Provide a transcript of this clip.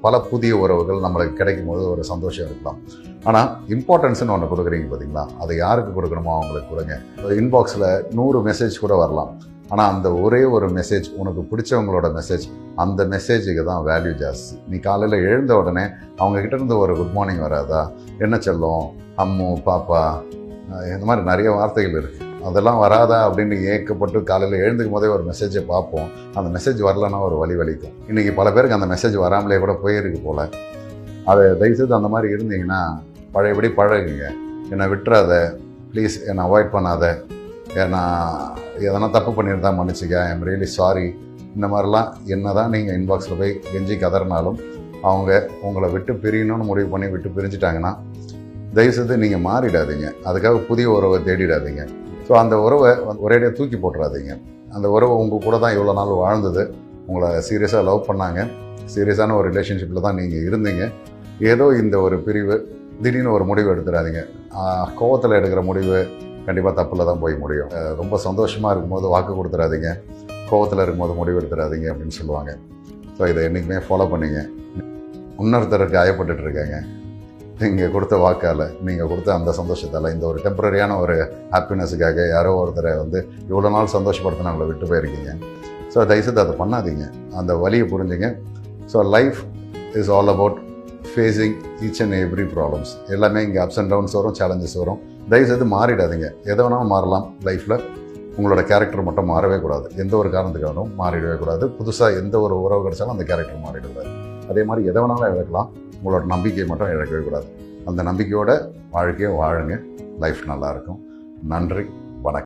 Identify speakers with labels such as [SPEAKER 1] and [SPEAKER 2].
[SPEAKER 1] பல புதிய உறவுகள் நம்மளுக்கு கிடைக்கும் போது ஒரு சந்தோஷம் இருக்கலாம். ஆனால் இம்பார்ட்டன்ஸ்னு ஒன்று கொடுக்குறீங்க பார்த்தீங்களா, அதை யாருக்கு கொடுக்கணுமோ அவங்களுக்கு கொடுங்க. இன்பாக்ஸில் 100 மெசேஜ் கூட வரலாம், ஆனால் அந்த ஒரே ஒரு மெசேஜ், உனக்கு பிடிச்சவங்களோட மெசேஜ், அந்த மெசேஜுக்கு தான் வேல்யூ ஜாஸ்தி. நீ காலையில் எழுந்த உடனே அவங்கக்கிட்ட இருந்து ஒரு குட் மார்னிங் வராதா, என்ன செல்லும், அம்மு, பாப்பா, இந்த மாதிரி நிறைய வார்த்தைகள் இருக்குது. அதெல்லாம் வராதா அப்படின்னு ஏக்கப்பட்டு காலையில் எழுந்துக்கும் போதே ஒரு மெசேஜை பார்ப்போம். அந்த மெசேஜ் வரலன்னா ஒரு வலிக்கும். இன்றைக்கி பல பேருக்கு அந்த மெசேஜ் வராமலே கூட போயிருக்கு போல். அதை தயவுசெய்து அந்த மாதிரி இருந்தீங்கன்னா பழையபடி பழகுங்க. என்னை விட்டுறாத, ப்ளீஸ் என்னை அவாய்ட் பண்ணாத, ஏன்னா எதனா தப்பு பண்ணியிருந்தா மன்னிச்சிக்க, ஐ எம் ரியலி சாரி, இந்த மாதிரிலாம் என்ன தான் நீங்கள் இன்பாக்ஸில் போய் கெஞ்சி கதறினாலும் அவங்க உங்களை விட்டு பிரியணும்னு முடிவு பண்ணி விட்டு பிரிஞ்சிட்டாங்கன்னா தயவுசெய்து நீங்கள் மாறிடாதீங்க. அதுக்காக புதிய உறவை தேடிடாதீங்க. ஸோ அந்த உறவை ஒரேடியாக தூக்கி போட்டுறாதீங்க. அந்த உறவை உங்கள் கூட தான் இவ்வளோ நாள் வாழ்ந்தது, உங்களை சீரியஸாக லவ் பண்ணாங்க, சீரியஸான ஒரு ரிலேஷன்ஷிப்பில் தான் நீங்கள் இருந்தீங்க. ஏதோ இந்த ஒரு பிரிவு, திடீர்னு ஒரு முடிவு எடுத்துடாதீங்க. கோவத்தில் எடுக்கிற முடிவு கண்டிப்பாக தப்பில் தான் போய் முடியும். ரொம்ப சந்தோஷமாக இருக்கும்போது வாக்கு கொடுத்துடாதீங்க, கோவத்தில் இருக்கும்போது முடிவு எடுத்துடாதீங்க அப்படின்னு சொல்லுவாங்க. ஸோ இதை என்றைக்குமே ஃபாலோ பண்ணிங்க. இன்னொருத்தருக்கு காயப்பட்டுட்டு இருக்காங்க, நீங்கள் கொடுத்த வாக்கால், நீங்கள் கொடுத்த அந்த சந்தோஷத்தால், இந்த ஒரு டெம்பரரியான ஒரு ஹாப்பினஸுக்காக யாரோ ஒருத்தரை இவ்வளோ நாள் சந்தோஷப்படுத்தின அவங்கள விட்டு போயிருக்கீங்க. ஸோ தயவுசெய்து அதை பண்ணாதீங்க. அந்த வலியை புரிஞ்சுங்க. So life is all about facing each and every problems. எல்லாமே இங்கே அப்ஸ் அண்ட் டவுன்ஸ் வரும், சேலஞ்சஸ் வரும். தயவுசெய்து மாறிடாதீங்க. எதை வேணாலும் மாறலாம் லைஃப்பில். உங்களோட கேரக்டர் மட்டும் மாறவே கூடாது. எந்த ஒரு காரணத்துக்காகவும் மாறிடவே கூடாது. புதுசாக எந்த ஒரு உறவு கிடைச்சாலும் அந்த கேரக்டர் மாறிடக்கூடாது. அதே மாதிரி எதை வேணாலும் இழக்கலாம், உங்களோட நம்பிக்கையை மட்டும் இழக்கவே கூடாது. அந்த நம்பிக்கையோட வாழ்க்கையை வாழுங்க. லைஃப் நல்லாயிருக்கும். நன்றி.